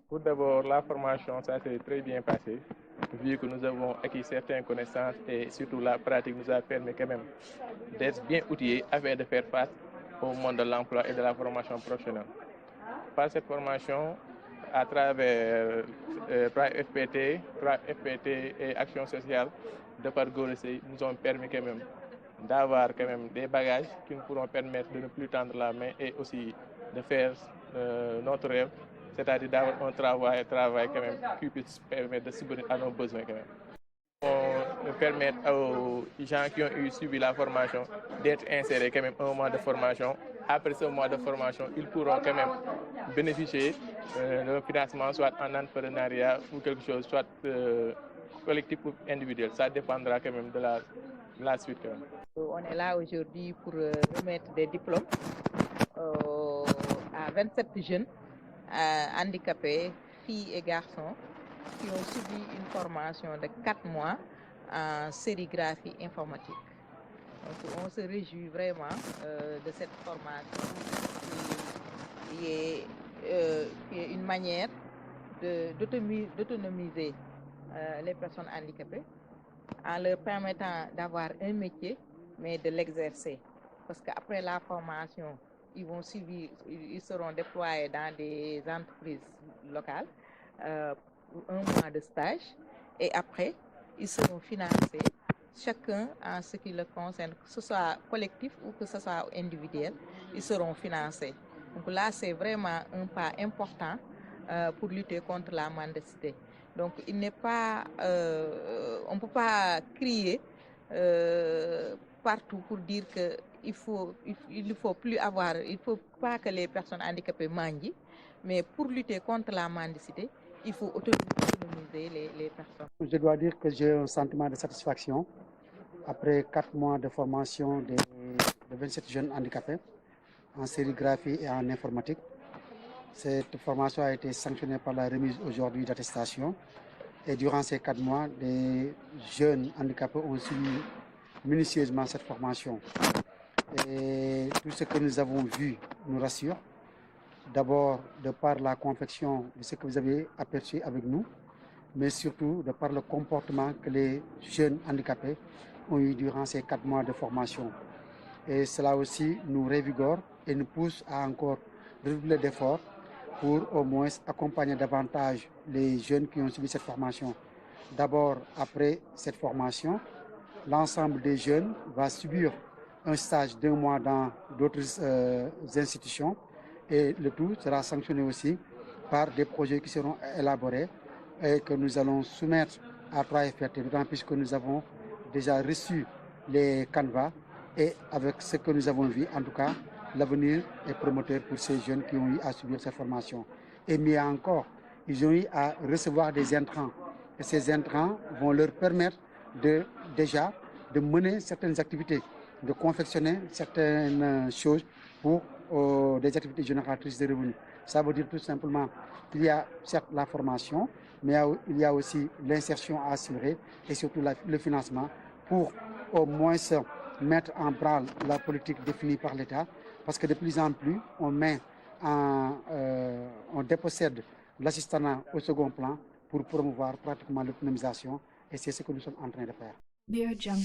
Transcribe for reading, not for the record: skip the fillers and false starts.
Pour d'abord, la formation, ça s'est très bien passé, vu que nous avons acquis certaines connaissances et surtout la pratique nous a permis quand même d'être bien outillés afin de faire face au monde de l'emploi et de la formation professionnelle. Par cette formation, à travers 3FPT et Action sociale de par Gorosei nous ont permis quand même d'avoir quand même des bagages qui nous pourront permettre de ne plus tendre la main et aussi de faire notre rêve, c'est-à-dire d'avoir un travail quand même qui puisse permettre de subvenir à nos besoins quand même. On permettre aux gens qui ont suivi la formation d'être insérés quand même un mois de formation. Après ce mois de formation, ils pourront quand même bénéficier d'un financement soit en entrepreneuriat ou quelque chose, soit collectif ou individuel. Ça dépendra quand même de la suite quand même. On est là aujourd'hui pour remettre des diplômes à 27 jeunes handicapés, filles et garçons, qui ont suivi une formation de 4 mois en sérigraphie informatique. Donc, on se réjouit vraiment de cette formation qui est une manière d'autonomiser les personnes handicapées en leur permettant d'avoir un métier, mais de l'exercer. Parce qu'après la formation, ils seront déployés dans des entreprises locales pour un mois de stage et après, ils seront financés, chacun en ce qui le concerne, que ce soit collectif ou que ce soit individuel, ils seront financés. Donc là, c'est vraiment un pas important pour lutter contre la mendicité. Donc il n'est pas, on ne peut pas crier partout pour dire que il faut pas que les personnes handicapées mangent, mais pour lutter contre la mendicité, il faut autonomiser les personnes. Je dois dire que j'ai un sentiment de satisfaction après 4 mois de formation de 27 jeunes handicapés en sérigraphie et en informatique. Cette formation a été sanctionnée par la remise aujourd'hui d'attestation. Et durant ces 4 mois, les jeunes handicapés ont suivi minutieusement cette formation. Et tout ce que nous avons vu nous rassure. D'abord, de par la confection de ce que vous avez aperçu avec nous, mais surtout de par le comportement que les jeunes handicapés ont eu durant ces 4 mois de formation. Et cela aussi nous révigore et nous pousse à encore redoubler d'efforts pour au moins accompagner davantage les jeunes qui ont suivi cette formation. D'abord, après cette formation, l'ensemble des jeunes va subir un stage d'1 mois dans d'autres institutions et le tout sera sanctionné aussi par des projets qui seront élaborés et que nous allons soumettre à 3FPT, d'autant plus que nous avons déjà reçu les canevas et avec ce que nous avons vu, en tout cas, l'avenir est promoteur pour ces jeunes qui ont eu à subir cette formation. Et mieux encore, ils ont eu à recevoir des intrants. Et ces intrants vont leur permettre déjà de mener certaines activités, de confectionner certaines choses pour des activités génératrices de revenus. Ça veut dire tout simplement qu'il y a certes la formation, mais il y a aussi l'insertion à assurer et surtout le financement pour au moins mettre en branle la politique définie par l'État, parce que de plus en plus, on dépossède l'assistanat au second plan pour promouvoir pratiquement l'autonomisation, et c'est ce que nous sommes en train de faire. Dear Jungle.